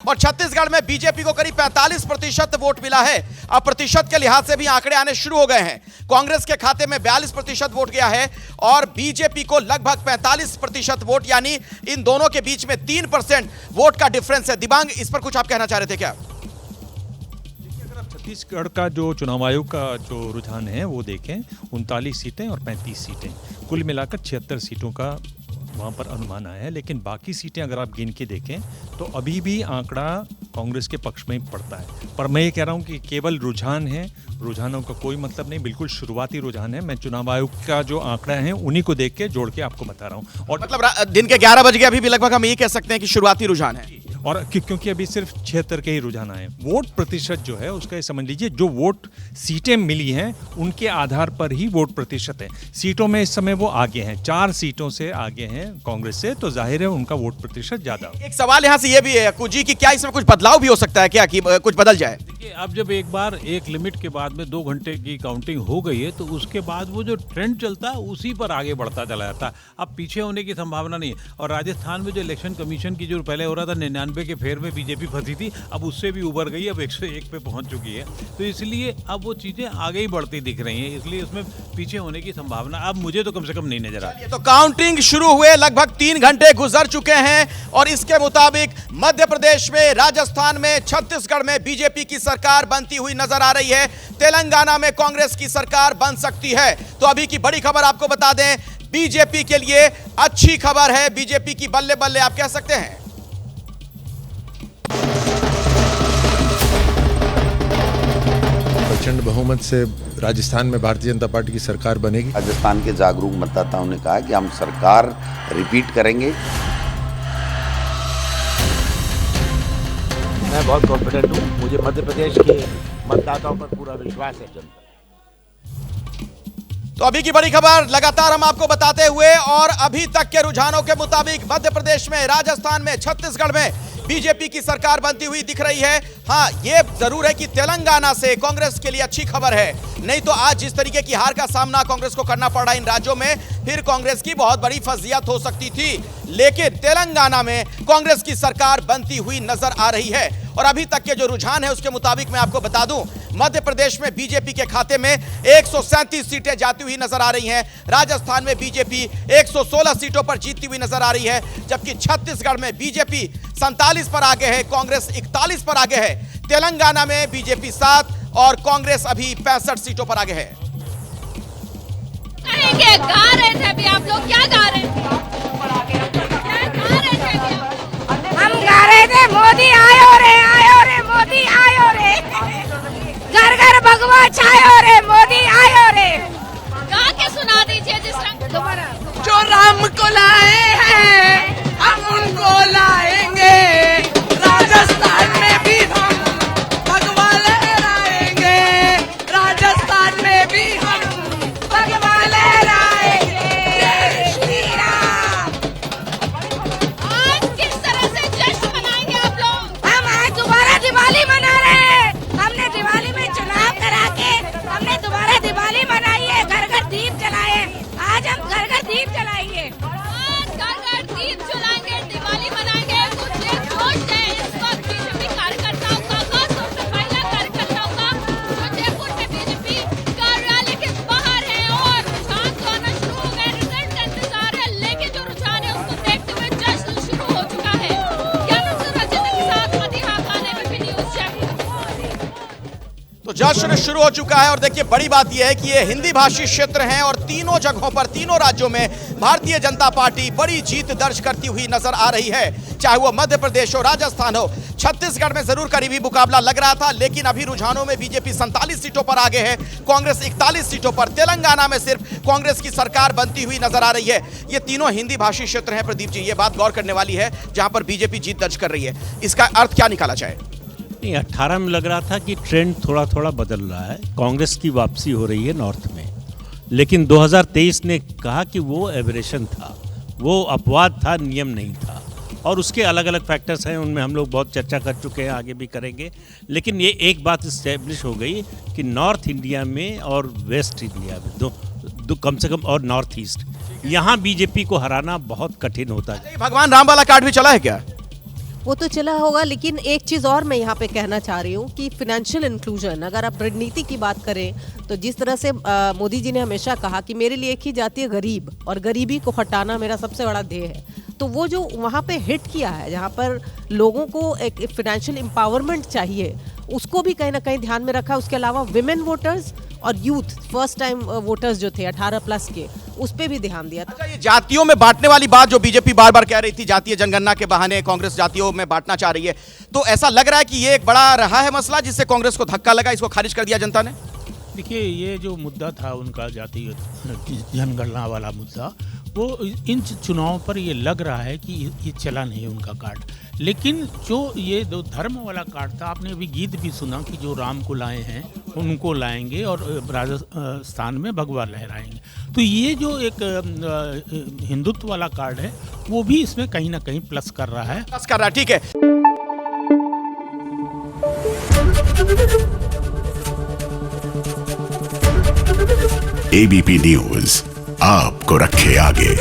और छत्तीसगढ़ में बीजेपी को करीब 45% वोट मिला है। अब प्रतिशत के लिहाज से भी आंकड़े आने शुरू हो गए हैं। कांग्रेस के खाते में 42% वोट गया है और बीजेपी को लगभग 45% वोट, यानी इन दोनों के बीच में 3% वोट का डिफरेंस है। दिबांग, इस पर कुछ आप कहना चाह रहे थे क्या? अगर आप छत्तीसगढ़ का जो चुनाव आयोग का जो रुझान है वो देखें, 39 सीटें और 35 सीटें, कुल मिलाकर 76 सीटों का वहाँ पर अनुमान आया है। लेकिन बाकी सीटें अगर आप गिन के देखें तो अभी भी आंकड़ा कांग्रेस के पक्ष में ही पड़ता है। पर मैं ये कह रहा हूँ कि केवल रुझान है, रुझानों का कोई मतलब नहीं, बिल्कुल शुरुआती रुझान है। मैं चुनाव आयोग का जो आंकड़ा है उन्हीं को देख के जोड़ के आपको बता रहा हूँ। और मतलब दिन के 11 बज गए, अभी भी लगभग हम ये कह सकते हैं कि शुरुआती रुझान है। और क्योंकि अभी सिर्फ 76 के ही रुझान आए, वोट प्रतिशत जो है उसका ये समझ लीजिए, जो वोट सीटें मिली हैं उनके आधार पर ही वोट प्रतिशत है। सीटों में इस समय वो आगे हैं, 4 सीटों से आगे हैं कांग्रेस से, तो जाहिर है उनका वोट प्रतिशत ज्यादा। एक सवाल यहाँ से ये भी है अक्कू जी कि क्या इसमें कुछ बदलाव भी हो सकता है क्या, कि कुछ बदल जाए? देखिए, अब जब एक बार एक लिमिट के बाद में 2 घंटे की काउंटिंग हो गई है तो उसके बाद वो जो ट्रेंड चलता है उसी पर आगे बढ़ता चला जाता है। अब पीछे होने की संभावना नहीं है। और राजस्थान में जो इलेक्शन कमीशन की जो पहले हो रहा था 99 के फेर में बीजेपी फंसी थी, अब उससे भी उबर गई, अब 101 पे पहुंच चुकी है। तो इसलिए अब वो चीजें आगे ही बढ़ती दिख रही हैं, इसलिए उसमें पीछे होने की संभावना अब मुझे तो कम से कम नहीं नजर आ रही। तो काउंटिंग शुरू हुए लगभग 3 घंटे गुजर चुके हैं और इसके मुताबिक मध्य प्रदेश में, राजस्थान में, छत्तीसगढ़ में बीजेपी की सरकार बनती हुई नजर आ रही है। तेलंगाना में कांग्रेस की सरकार बन सकती है। तो अभी की बड़ी खबर आपको बता दें, बीजेपी के लिए अच्छी खबर है, बीजेपी की बल्ले बल्ले आप कह सकते हैं। प्रचंड बहुमत से राजस्थान में भारतीय जनता पार्टी की सरकार बनेगी। राजस्थान के जागरूक मतदाताओं ने कहा कि हम सरकार रिपीट करेंगे। मैं बहुत कॉन्फिडेंट हूँ, मुझे मध्य प्रदेश के मतदाताओं पर पूरा विश्वास है। जनता तो अभी की बड़ी खबर लगातार हम आपको बताते हुए, और अभी तक के रुझानों के मुताबिक मध्य प्रदेश में, राजस्थान में, छत्तीसगढ़ में बीजेपी की सरकार बनती हुई दिख रही है। हां, ये जरूर है कि तेलंगाना से कांग्रेस के लिए अच्छी खबर है। नहीं तो आज जिस तरीके की हार का सामना कांग्रेस को करना पड़ रहा है इन राज्यों में, फिर कांग्रेस की बहुत बड़ी फजीहत हो सकती थी। लेकिन तेलंगाना में कांग्रेस की सरकार बनती हुई नजर आ रही है। और अभी तक के जो रुझान है उसके मुताबिक मैं आपको बता दूं, मध्य प्रदेश में बीजेपी के खाते में 137 सीटें जाती हुई नजर आ रही हैं। राजस्थान में बीजेपी 116 सीटों पर जीतती हुई नजर आ रही है, जबकि छत्तीसगढ़ में बीजेपी 47 पर आगे है, कांग्रेस 41 पर आगे है। तेलंगाना में बीजेपी 7 और कांग्रेस अभी 65 सीटों पर आगे है। गा रहे थे अभी आप लोग, क्या गा रहे थे? हम गा रहे थे मोदी आयो रे मोदी आयो रे, घर घर भगवा छायो रे, मोदी आयो रे। गा के सुना दीजिए जिस रंग दोबारा। जो राम को लाए हैं हम उनको लाएंगे, राजस्थान में भी हम भगवा लहराएंगे, राजस्थान में भी हम भगवा लहराएंगे। जय श्री राम। आज किस तरह से जश्न मनाएंगे आप लोग? हम आज दोबारा दिवाली मना रहे हैं। हमने दिवाली में चुनाव करा के हमने दोबारा दिवाली मनाई है, घर घर दीप जलाए। आज हम घर घर दीप जलाएंगे, आज घर घर दीप जलाएंगे, दिवाली मनाएंगे। कुछ एक जोश है इस वक्त बीजेपी कार्यकर्ताओं का, खासतौर से महिला कार्यकर्ताओं का, जो जयपुर में बीजेपी कार्यालय के बाहर है। और रुझान तो आना शुरू हो गए, रिजल्ट का इंतजार है, लेकिन जो रुझान है उसको देखते हुए जश्न शुरू हो चुका है। कैमरा रजत के साथ मदीहा खान, एबीपी न्यूज़ जयपुर। तो जश्न शुरू हो चुका है और देखिए बड़ी बात यह है कि ये हिंदी भाषी क्षेत्र हैं और तीनों जगहों पर, तीनों राज्यों में भारतीय जनता पार्टी बड़ी जीत दर्ज करती हुई नजर आ रही है। चाहे वो मध्य प्रदेश हो, राजस्थान हो, छत्तीसगढ़ में जरूर करीबी मुकाबला लग रहा था, लेकिन अभी रुझानों में बीजेपी 47 सीटों पर आगे है, कांग्रेस 41 सीटों पर। तेलंगाना में सिर्फ कांग्रेस की सरकार बनती हुई नजर आ रही है। ये तीनों हिंदी भाषी क्षेत्र हैं प्रदीप जी, ये बात गौर करने वाली है, जहां पर बीजेपी जीत दर्ज कर रही है। इसका अर्थ क्या निकाला जाए? नहीं, 18 में लग रहा था कि ट्रेंड थोड़ा थोड़ा बदल रहा है, कांग्रेस की वापसी हो रही है नॉर्थ में। लेकिन 2023 ने कहा कि वो एबरेशन था, वो अपवाद था, नियम नहीं था। और उसके अलग अलग फैक्टर्स हैं, उनमें हम लोग बहुत चर्चा कर चुके हैं, आगे भी करेंगे। लेकिन ये एक बात इस्टेब्लिश हो गई कि नॉर्थ इंडिया में और वेस्ट इंडिया में दो कम से कम, और नॉर्थ ईस्ट, यहाँ बीजेपी को हराना बहुत कठिन होता है। भगवान राम वाला कार्ड भी चला है क्या? वो तो चला होगा, लेकिन एक चीज़ और मैं यहाँ पे कहना चाह रही हूँ कि फिनेंशियल इंक्लूजन, अगर आप रणनीति की बात करें तो जिस तरह से मोदी जी ने हमेशा कहा कि मेरे लिए एक ही जाति है गरीब, और गरीबी को हटाना मेरा सबसे बड़ा ध्येय है, तो वो जो वहाँ पे हिट किया है, जहाँ पर लोगों को एक फिनेंशियल एम्पावरमेंट चाहिए, उसको भी कहीं ना कहीं ध्यान में रखा। उसके अलावा विमेन वोटर्स और यूथ फर्स्ट टाइम वोटर्स जो थे 18+ के, उस पे भी ध्यान दिया। अच्छा, ये जातियों में बांटने वाली बात जो बीजेपी बार बार कह रही थी, जातीय जनगणना के बहाने कांग्रेस जातियों में बांटना चाह रही है, तो ऐसा लग रहा है कि ये एक बड़ा रहा है मसला जिससे कांग्रेस को धक्का लगा, इसको खारिज कर दिया जनता ने। देखिए, ये जो मुद्दा था उनका जातीय जनगणना वाला मुद्दा, वो इन चुनावों पर ये लग रहा है कि ये चला नहीं उनका कार्ड। लेकिन जो ये दो धर्म वाला कार्ड था, आपने अभी गीत भी सुना कि जो राम को लाए हैं उनको लाएंगे और राजस्थान में भगवा लहराएंगे। तो ये जो एक हिंदुत्व वाला कार्ड है, वो भी इसमें कहीं ना कहीं प्लस कर रहा है। प्लस कर रहा है, ठीक है। एबीपी न्यूज आपको रखे आगे।